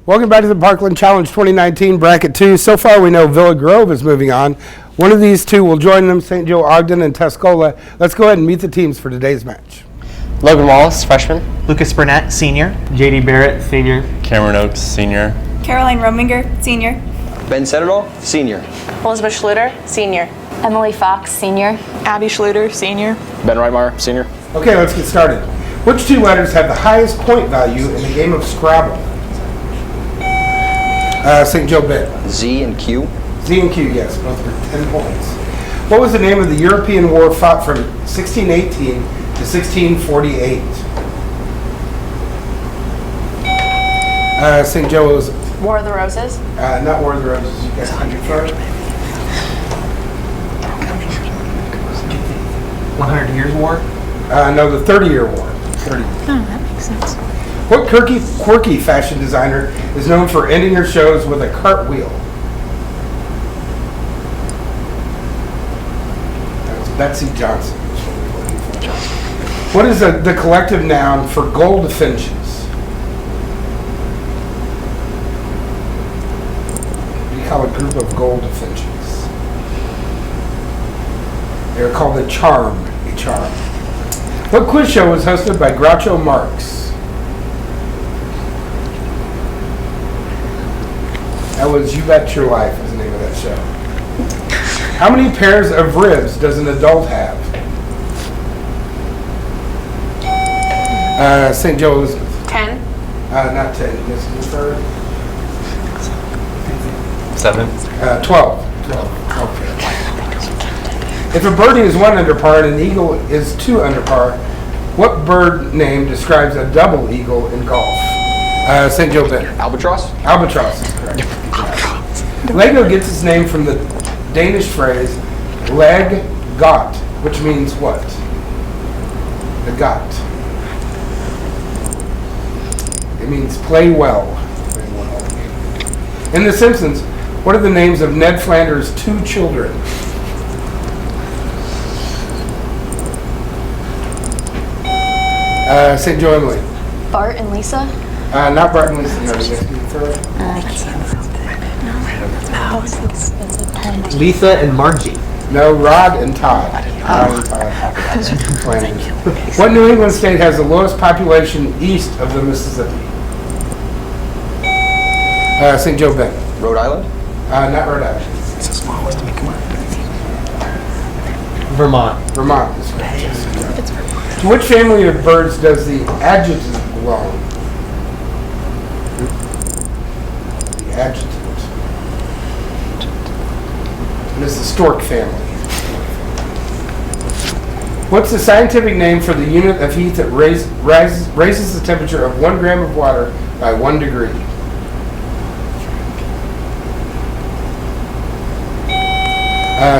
Welcome back to the Parkland Challenge 2019 Bracket 2. So far we know Villa Grove is moving on. One of these two will join them, St. Joe-Ogden and Tuscola. Let's go ahead and meet the teams for today's match. Logan Wallace, freshman. Lucas Burnett, senior. JD Barrett, senior. Cameron Oates, senior. Caroline Rominger, senior. Ben Citadel, senior. Elizabeth Schluter, senior. Emily Fox, senior. Abby Schluter, senior. Ben Reitmeyer, senior. Okay, let's get started. Which two letters have the highest point value in the game of Scrabble? St. Joe Bit. Z and Q. Z and Q, yes, both for 10 points. What was the name of the European war fought from 1618 to 1648? St. Joe was... War of the Roses. Not War of the Roses. You guys can confirm. 100 Years' War. No, the 30-year war. 30. Oh, that makes sense. What quirky fashion designer is known for ending her shows with a cartwheel? That was Betsy Johnson. What is the collective noun for goldfinches? We call a group of goldfinches. They're called a charm. A charm. What quiz show was hosted by Groucho Marx? That was You Bet Your Life is the name of that show. How many pairs of ribs does an adult have? St. Joe Elizabeth. 10. Not 10. Yes, third. 7. 12. 12 pairs. If a birdie is 1 under par and an eagle is 2 under par, what bird name describes a double eagle in golf? St. Joe Bennett. Albatross. Albatross is correct. Lego gets its name from the Danish phrase leg got, which means what? The got. It means play well. In The Simpsons, what are the names of Ned Flanders' 2 children? St. Joe Emily. Bart and Lisa. Not Bart and Lisa. No, you guys can third. Lisa and Margie. No, Rod and Todd. Rod and Todd. Flanders. What New England state has the lowest population east of the Mississippi? St. Joe Bend. Rhode Island. Not Rhode Island. Vermont. Vermont is correct. Yes. To which family of birds does the adjutant belong? The adjutant. It is the stork family. What's the scientific name for the unit of heat that raises the temperature of 1 gram of water by 1 degree?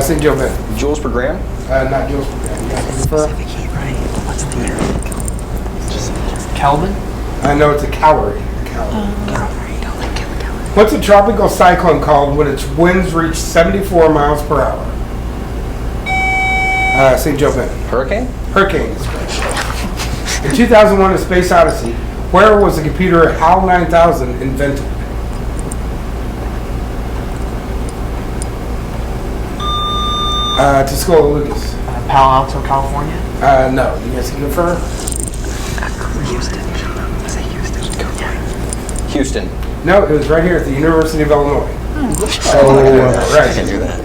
St. Joe Bennett. Joules per gram. Not joules per gram. Kelvin. I know it's a calorie. What's a tropical cyclone called when its winds reach 74 miles per hour? St. Joe Bennett. Hurricane. Hurricane is correct. In 2001, A Space Odyssey, where was the computer HAL 9000 invented? Tuscola, Lucas. Palo Alto, California. No. You guys can confirm? Houston. No, it was right here at the University of Illinois. Right. I can do that.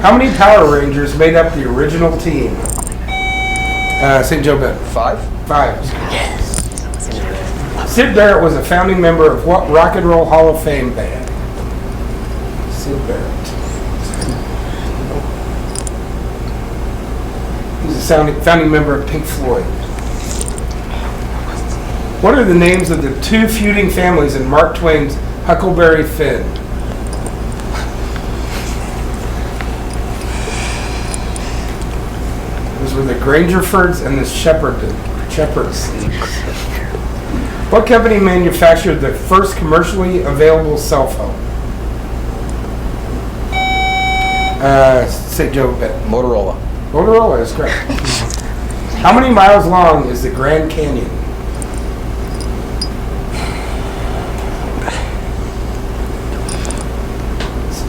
How many Power Rangers made up the original team? St. Joe Bennett. 5. 5. Yes. Syd Barrett was a founding member of what Rock and Roll Hall of Fame band? Syd Barrett. He's a founding member of Pink Floyd. What are the names of the 2 feuding families in Mark Twain's Huckleberry Finn? Those were the Grangerfords and the Shepherds. What company manufactured the first commercially available cell phone? St. Joe Bennett. Motorola. Motorola is correct. How many miles long is the Grand Canyon?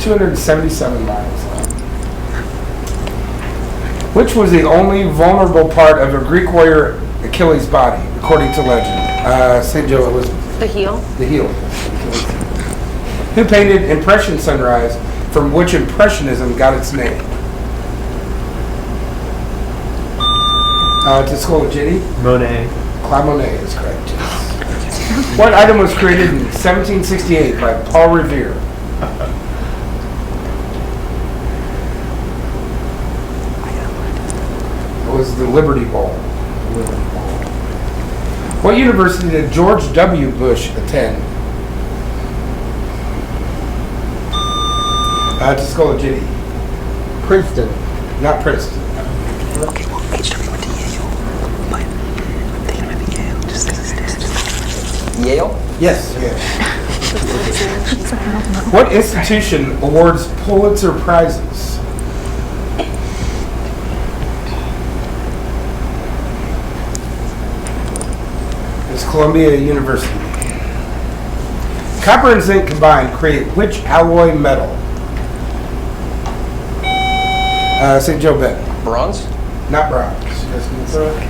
277 miles long. Which was the only vulnerable part of a Greek warrior Achilles' body, according to legend? St. Joe, it was The heel. the heel. Who painted Impression Sunrise, from which Impressionism got its name? Tuscola Jitty? Monet. Claude Monet is correct. Yes. What item was created in 1768 by Paul Revere? It was the Liberty Bowl. What university did George W. Bush attend? Tuscola Jitty. Princeton. Not Princeton. Okay, well, HW went to Yale, but I'm thinking it might be Yale, just because it's Yale? Yes. What institution awards Pulitzer Prizes? It's Columbia University. Copper and zinc combined create which alloy metal? St. Joe Ben. Bronze? Not bronze. You guys can throw it.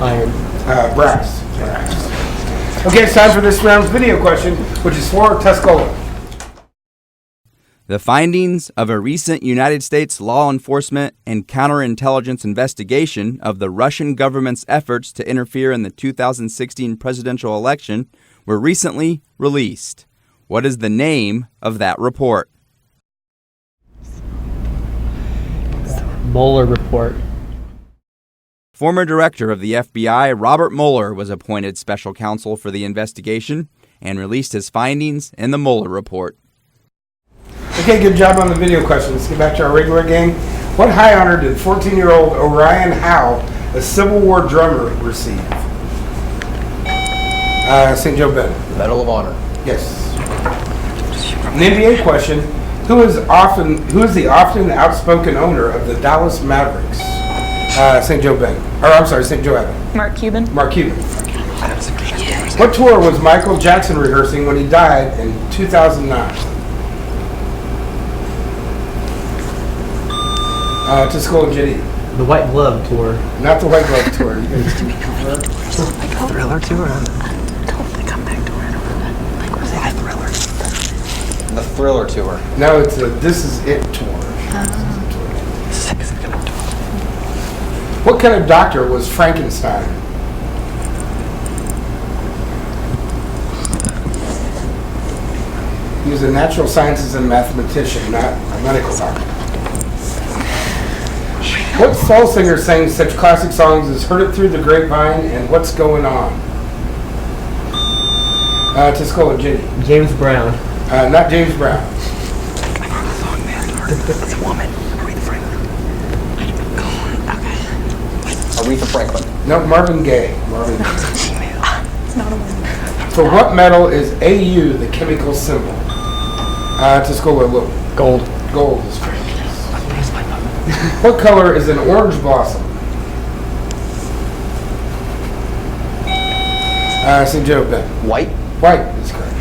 Iron. Brass. Okay, it's time for this round's video question, which is for Tuscola. The findings of a recent United States law enforcement and counterintelligence investigation of the Russian government's efforts to interfere in the 2016 presidential election were recently released. What is the name of that report? Mueller report. Former director of the FBI, Robert Mueller, was appointed special counsel for the investigation and released his findings in the Mueller report. Okay, good job on the video question. Let's get back to our regular game. What high honor did 14-year-old Orion Howe, a Civil War drummer, receive? St. Joe Ben. Medal of Honor. Yes. An NBA question. Who is the often outspoken owner of the Dallas Mavericks? St. Joe Ben. Or I'm sorry, St. Joe Evan. Mark Cuban. Mark Cuban. What tour was Michael Jackson rehearsing when he died in 2009? Tuscola Jitty. The White Glove tour. Not the White Glove tour. You guys Thriller tour. The comeback tour. Like, was it Thriller? The Thriller Tour. No, it's a This Is It tour. What kind of doctor was Frankenstein? He was a natural sciences and mathematician, not a medical doctor. What soul singer sang such classic songs as Heard It Through the Grapevine and What's Going On? Tuscola Jitty. James Brown. Not James Brown. It's a woman. Aretha Franklin. No, Marvin Gaye. Marvin Gaye. It's not a woman. For what metal is AU the chemical symbol? Tuscola Lou. Gold. Gold is correct. What color is an orange blossom? St. Joe Ben. White. White is correct.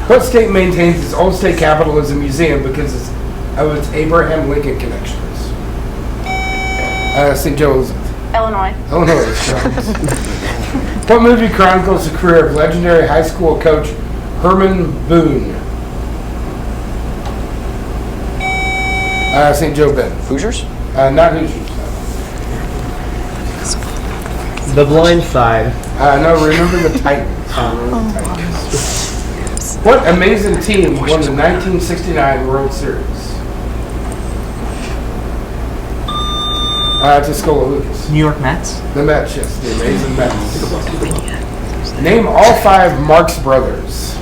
What state maintains its old state capitol as a museum because of its Abraham Lincoln connections? St. Joseph. Illinois. Illinois is correct. What movie chronicles the career of legendary high school coach Herman Boone? St. Joe Ben. Hoosiers. Not Hoosiers. The Blind Side. No, remember the Titans. What amazing team won the 1969 World Series? Tuscola Lucas. New York Mets. The Mets, yes, the amazing Mets. Name all 5 Marx brothers.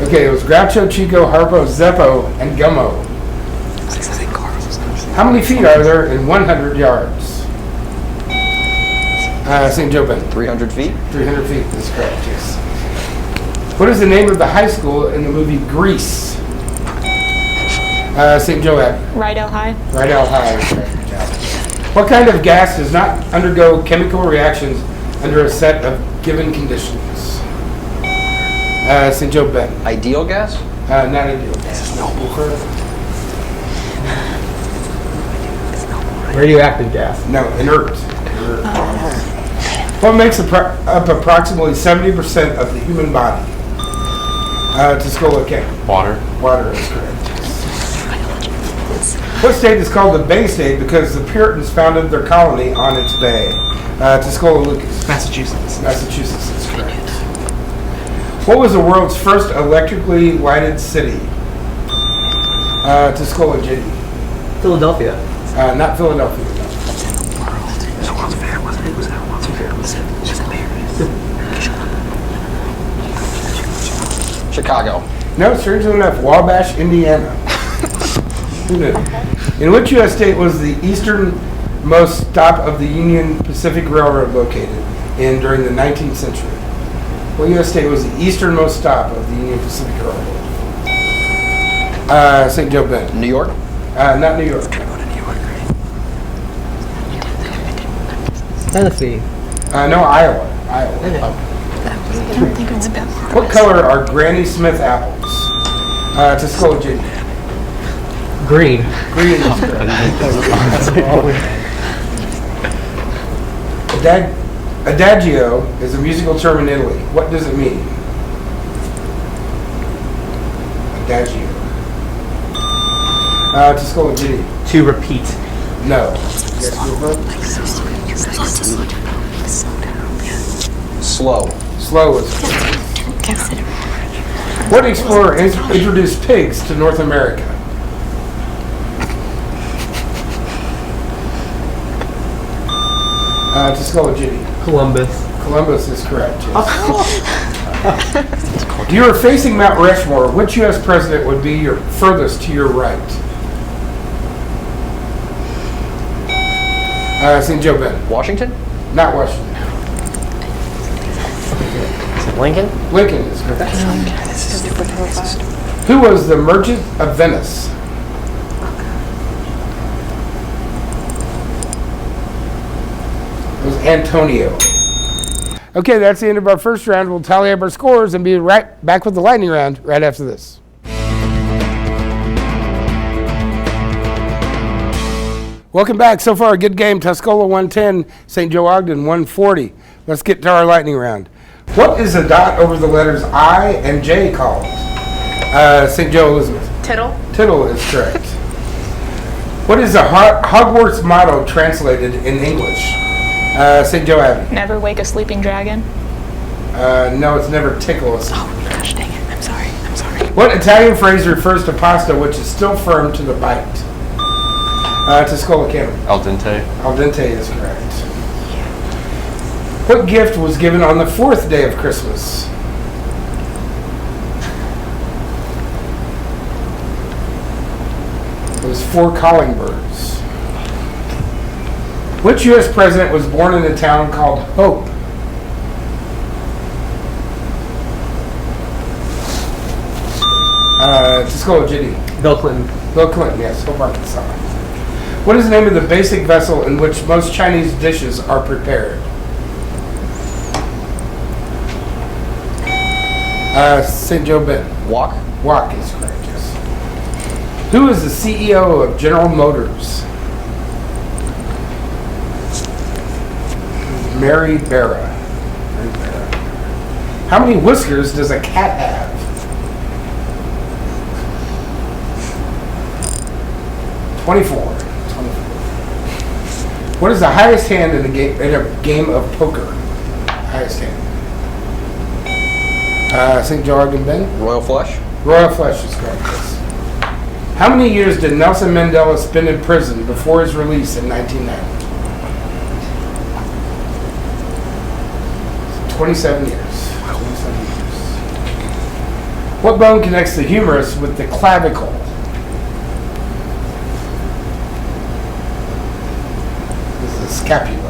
Okay, it was Groucho, Chico, Harpo, Zeppo, and Gummo. How many feet are there in 100 yards? St. Joe Ben. 300 feet. 300 feet is correct, yes. What is the name of the high school in the movie Grease? St. Joe Abbey. Rydell High. Rydell High is correct. Good job. What kind of gas does not undergo chemical reactions under a set of given conditions? St. Joe Ben. Ideal gas? Not ideal gas. Radioactive gas. No, inert. What makes up approximately 70% of the human body? Tuscola County. Water. Water is correct. What state is called the Bay State because the Puritans founded their colony on its bay? Tuscola Lucas. Massachusetts. Massachusetts is correct. What was the world's first electrically lighted city? Tuscola J. Philadelphia. Not Philadelphia. No. It was a World's Fair, wasn't it? Was that a World's Fair? Was it Paris? Chicago. No, strangely enough, Wabash, Indiana. Who knew? In which U.S. state was the easternmost stop of the Union Pacific Railroad located in during the 19th century? What U.S. state was the easternmost stop of the Union Pacific Railroad? St. Joe Ben. New York? Not New York. Gonna go to New York, right? Tennessee. No, Iowa. Iowa. What color are Granny Smith apples? Tuscola J. Green. Green is correct. Adagio is a musical term in Italy. What does it mean? Adagio. Tuscola J. To repeat. No. Slow. Slow is correct. What explorer introduced pigs to North America? Tuscola J. Columbus. Columbus is correct. Yes. You are facing Mount Rushmore. Which U.S. president would be your furthest to your right? St. Joe Ben. Washington? Not Washington. Is it Lincoln? Lincoln is correct. Who was the Merchant of Venice? It was Antonio. Okay, that's the end of our first round. We'll tally up our scores and be right back with the lightning round right after this. Welcome back. So far, a good game. Tuscola 110, St. Joe-Ogden 140. Let's get to our lightning round. What is the dot over the letters I and J called? St. Joe Elizabeth. Tittle. Tittle is correct. What is the Hogwarts motto translated in English? St. Joe Abbey. Never wake a sleeping dragon. No, it's never tickle us. Oh gosh, dang it! I'm sorry. What Italian phrase refers to pasta which is still firm to the bite? Tuscola County. Al dente. Al dente is correct. What gift was given on the fourth day of Christmas? It was 4 calling birds. Which U.S. president was born in a town called Hope? Tuscola J. Bill Clinton. Bill Clinton, yes, Hope, Arkansas. What is the name of the basic vessel in which most Chinese dishes are prepared? St. Joe Ben. Wok? Wok is correct, yes. Who is the CEO of General Motors? Mary Barra. How many whiskers does a cat have? 24. What is the highest hand in a game of poker? Highest hand. St. Joe-Ogden Ben? Royal flush? Royal flush is correct, yes. How many years did Nelson Mandela spend in prison before his release in 1990? 27 years. 27 years. What bone connects the humerus with the clavicle? This is the scapula.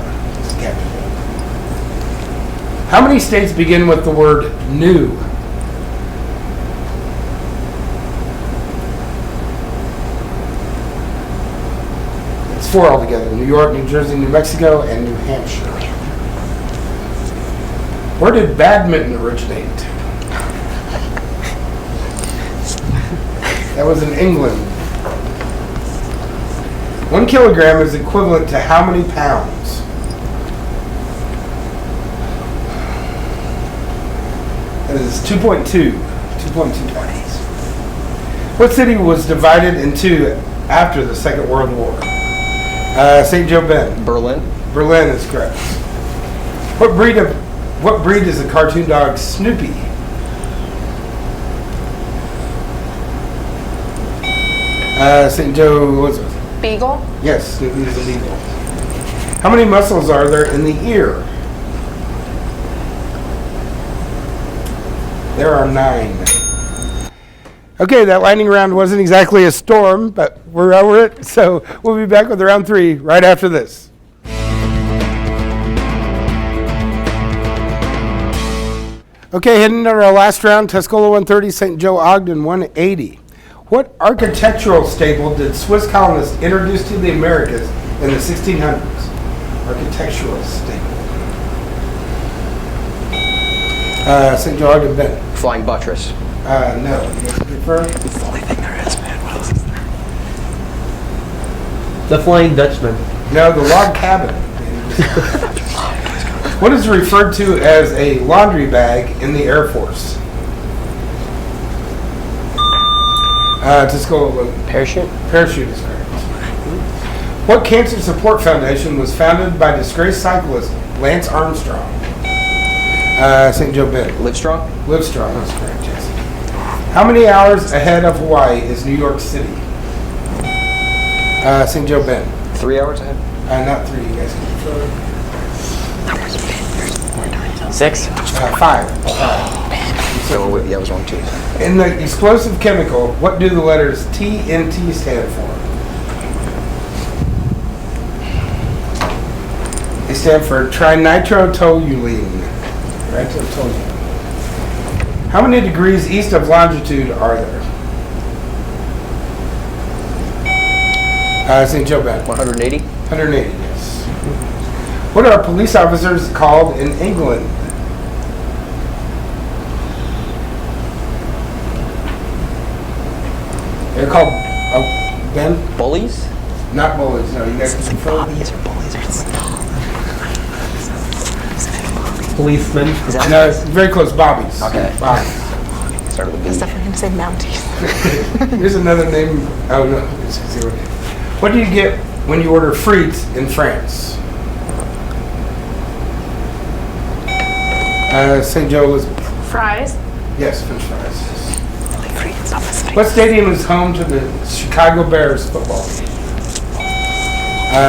How many states begin with the word new? It's It's 4 altogether. New York, New Jersey, New Mexico, and New Hampshire. Where did badminton originate? That was in England. 1 kilogram is equivalent to how many pounds? That is 2.2 pounds. What city was divided in two after the Second World War? St. Joe Bend. Berlin. Berlin is correct. What breed is the cartoon dog Snoopy? St. Joe Elizabeth. Beagle. Yes, Snoopy is a beagle. How many muscles are there in the ear? There are 9. Okay, that lightning round wasn't exactly a storm, but we're over it. So we'll be back with round 3 right after this. Okay, heading to our last round, Tuscola 130, St. Joe-Ogden 180. What architectural staple did Swiss colonists introduce to the Americas in the 1600s? Architectural staple. St. Joe-Ogden Bennett. Flying buttress. No. You guys prefer? It's the only thing there is, man. What else is there? The Flying Dutchman. No, the log cabin. What is referred to as a laundry bag in the Air Force? Tuscola. Parachute? Parachute is correct. What cancer support foundation was founded by disgraced cyclist Lance Armstrong? St. Joe Bennett. Livestrong. Livestrong, that's correct, yes. How many hours ahead of Hawaii is New York City? St. Joe Bennett. 3 hours ahead. Not 3, you guys can confirm. 6? 5. So yeah, I was wrong too. In the explosive chemical, what do the letters TNT stand for? They stand for trinitrotoluene. Trinitrotoluene. How many degrees east of longitude are there? St. Joe Bennett. 180. 180, yes. What are police officers called in England? They're called, Ben? Bullies. Not bullies, no. You guys can confirm? Bobbies or bullies or Policeman. No, it's very close. Bobbies. Okay. Bobbies. Started with B. Definitely gonna say Mounties. Here's another name. Oh, no. It's a zero name. What do you get when you order frites in France? St. Joe Elizabeth. Fries. Yes, French fries. Stop listening. What stadium is home to the Chicago Bears football team?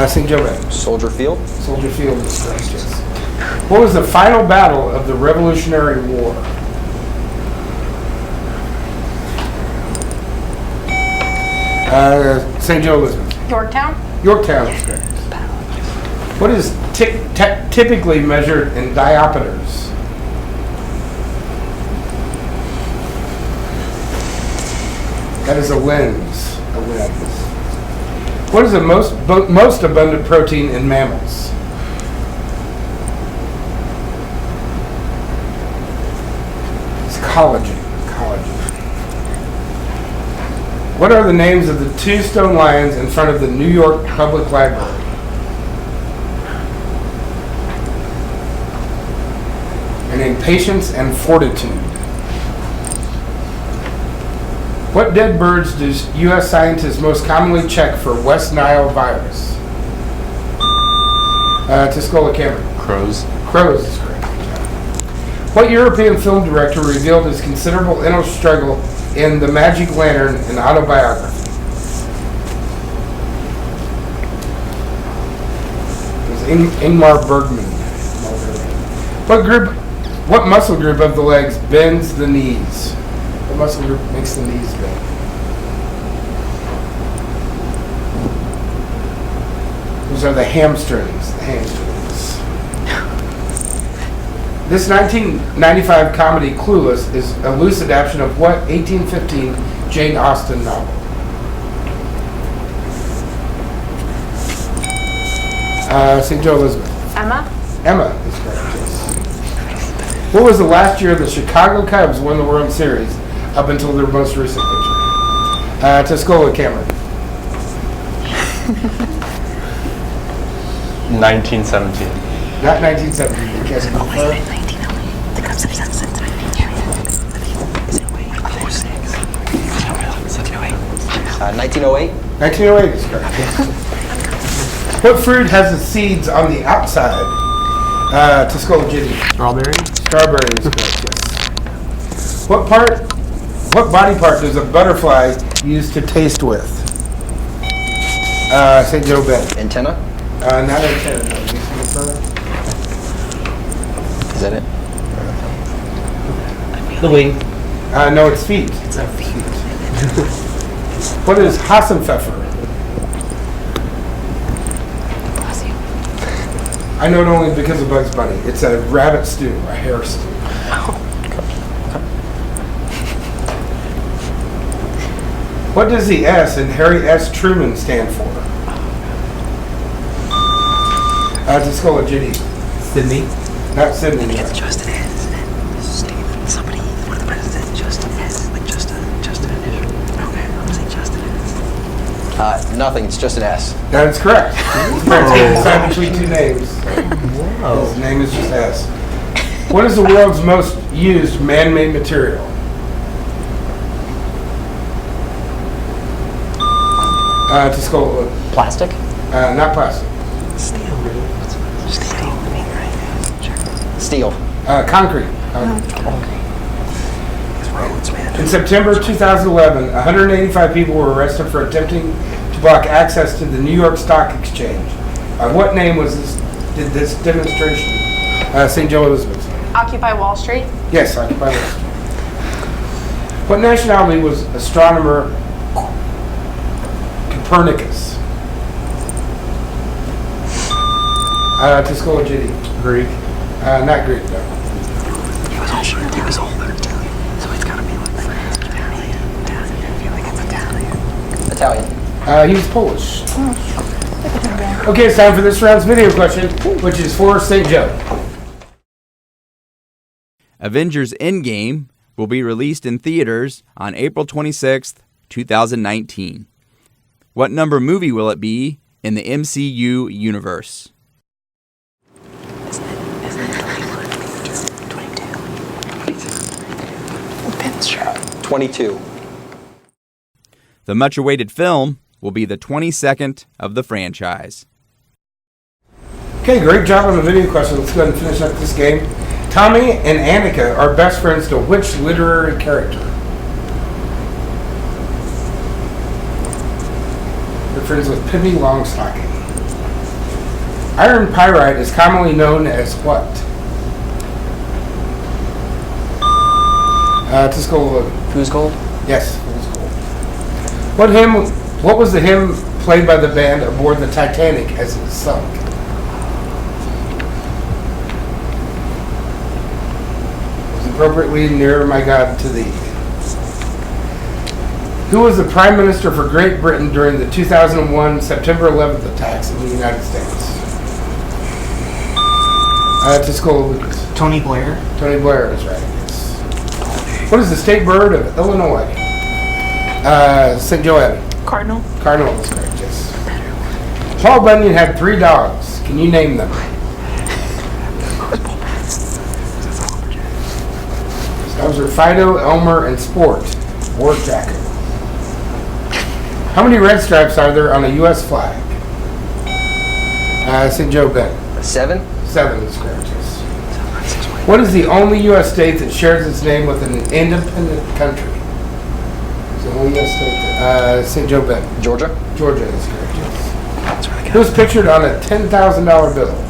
St. Joe Bennett. Soldier Field. Soldier Field is correct, yes. What was the final battle of the Revolutionary War? St. Joe Elizabeth. Yorktown. Yorktown is correct. What is typically measured in diopters? That is a lens. A lens. What is the most abundant protein in mammals? It's collagen. What are the names of the 2 stone lions in front of the New York Public Library? They're named Patience and Fortitude. What dead birds do U.S. scientists most commonly check for West Nile virus? Tuscola Cameron. Crows. Crows is correct. What European film director revealed his considerable inner struggle in The Magic Lantern, an autobiography? It was Ingmar Bergman. What muscle group of the legs bends the knees? What muscle group makes the knees bend? Those are the hamstrings. This 1995 comedy Clueless is a loose adaptation of what 1815 Jane Austen novel? St. Joe Elizabeth. Emma. Emma is correct, yes. What was the last year the Chicago Cubs won the World Series up until their most recent victory? Tuscola, Cameron. 1917. Not 1970. You guys can confirm? 1908. The Cubs have done since 1908. 1908 is correct. What fruit has the seeds on the outside? Tuscola, Ginny. Strawberry. Strawberry is correct, yes. What body part does a butterfly use to taste with? St. Joe, Ben. Antenna. Not antenna, no. You can confirm? Is that it? The wing. No, it's feet. It's a feet. What is Hassenpfeffer? I know it only because of Bugs Bunny. It's a rabbit stew, a hare stew. What does the S in Harry S. Truman stand for? Tuscola, Ginny. Sydney. Not Sydney. It's just an S, isn't it? Somebody, one of the presidents, just an S. Like just an initial. Okay, I'm gonna say just an S. Nothing. It's just an S. That is correct. Decide between two names. Whoa. His name is just S. What is the world's most used man-made material? Tuscola. Plastic? Not plastic. Steel. Steel. I mean, right? Sure. Steel. Concrete. Roads, man. In September 2011, 185 people were arrested for attempting to block access to the New York Stock Exchange. What name did this demonstration? St. Joe Elizabeth. Occupy Wall Street. Yes, Occupy Wall Street. What nationality was astronomer Copernicus? Tuscola, Ginny. Greek. Not Greek, no. He was older. He was older. So it's gotta be like France, Italian. I feel like it's Italian. Italian. He was Polish. Okay, it's time for this round's video question, which is for St. Joe. Avengers Endgame will be released in theaters on April 26th, 2019. What number movie will it be in the MCU universe? Isn't it 21? 22. 22. The much-awaited film will be the 22nd of the franchise. Okay, great job on the video question. Let's go ahead and finish up this game. Tommy and Annika are best friends to which literary character? They're friends with Pippi Longstocking. Iron pyrite is commonly known as what? Tuscola. Who's gold? Yes, fool's gold. What was the hymn played by the band aboard the Titanic as it sunk? Appropriately near my God to thee. Who was the Prime Minister for Great Britain during the 2001 September 11th attacks in the United States? Tuscola, Lucas. Tony Blair. Tony Blair is right, yes. What is the state bird of Illinois? St. Joe Abbey. Cardinal. Cardinal is correct, yes. Paul Bunyan had 3 dogs. Can you name them? Those are Fido, Elmer, and Sport. Or Jacko. How many red stripes are there on a U.S. flag? St. Joe, Ben. 7. 7 is correct, yes. What is the only U.S. state that shares its name with an independent country? It's the only U.S. state that... St. Joe, Ben. Georgia. Georgia is correct, yes. Who's pictured on a $10,000 bill?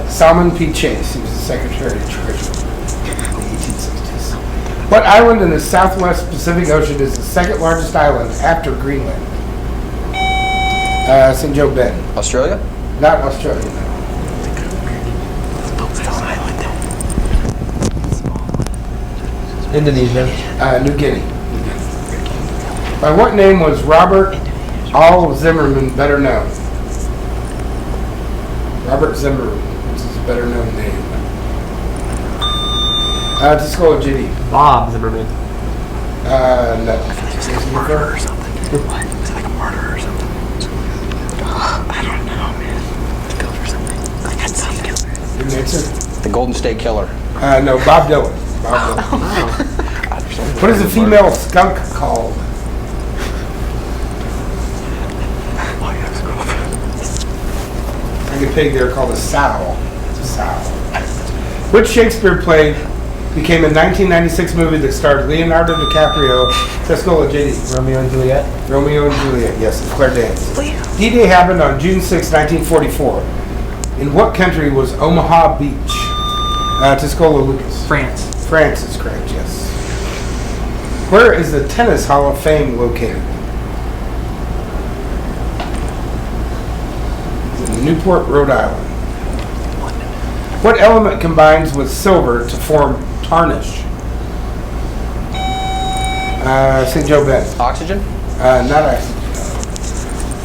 Salmon P. Chase. He was the Secretary of Treasury in the 1860s. What island in the southwest Pacific Ocean is the second largest island after Greenland? St. Joe, Ben. Australia. Not Australia, no. Indonesia. New Guinea. By what name was Robert All Zimmerman better known? Robert Zimmerman, which is a better known name. Tuscola Ginny. Bob Zimmerman. No. It's like a murder or something. What? It's like a murder or something. I don't know, man. Killer or something. I got some killer. Good answer? The Golden State Killer. No, Bob Dylan. Bob Dylan. What is a female skunk called? Like a pig there called a sow. It's a sow. Which Shakespeare play became a 1996 movie that starred Leonardo DiCaprio, Tuscola Ginny? Romeo and Juliet. Romeo and Juliet, yes, and Claire Danes. D-Day happened on June 6, 1944. In what country was Omaha Beach? Tuscola Lucas. France. France is correct, yes. Where is the Tennis Hall of Fame located? It's in Newport, Rhode Island. What element combines with silver to form tarnish? St. Joe Ben. Oxygen? Not oxygen. I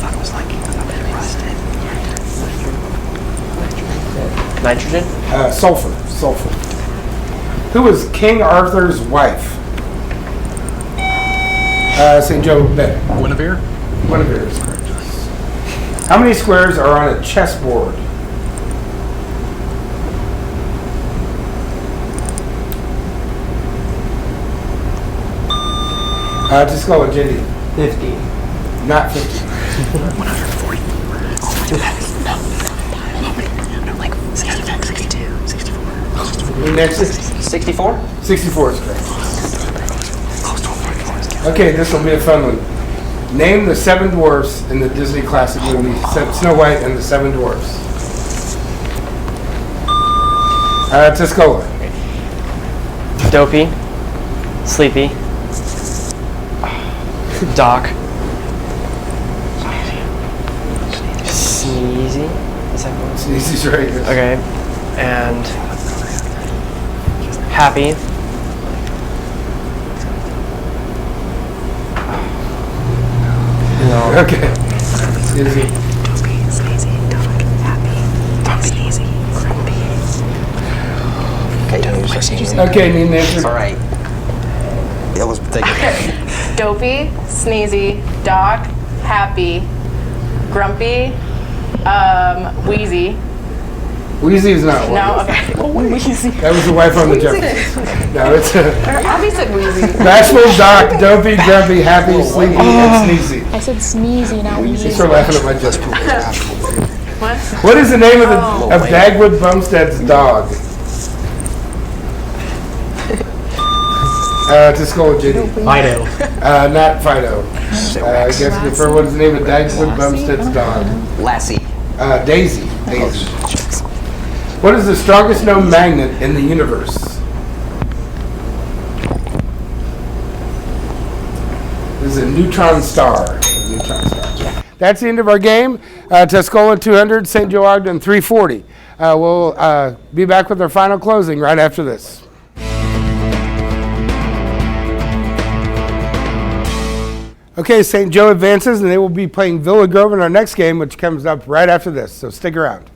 thought it was like rusted. Nitrogen? Sulfur. Who was King Arthur's wife? St. Joe Ben. Guinevere? Guinevere is correct. How many squares are on a chessboard? Tuscola Ginny. 50. Not 50. 140. Oh, no, like 65, 62, 64. Next. 64? 64 is correct. Okay, this will be a fun one. Name the Seven Dwarfs in the Disney classic movie Snow White and the Seven Dwarfs. Tuscola. Dopey. Sleepy. Doc. Sneezy. Is that one? Sneezy's right. Yes. Okay. And happy. No. Okay. Easy. Dopey, sneezy, duck, happy, sneezy, grumpy. Okay, Okay, need an answer. all right. That was taken. Dopey, sneezy, doc, happy, grumpy, wheezy. Wheezy is not one. No, okay. Wheezy. That was the wife on the Jeffersons. No, it's Abby said wheezy. bashful, doc, dopey, grumpy, happy, sleepy, and sneezy. I said sneezy, not You wheezy. start laughing at my joke. What? What is the name of Dagwood Bumstead's dog? Tuscola Ginny. Fido. Not Fido. I guess for what is the name of Dagwood Bumstead's dog? Lassie. Daisy. Daisy. What is the strongest known magnet in the universe? This is a neutron star. That's the end of our game. Tuscola 200, St. Joe-Ogden 340. We'll be back with our final closing right after this. Okay, St. Joe advances, and they will be playing Villa Grove in our next game, which comes up right after this. So stick around.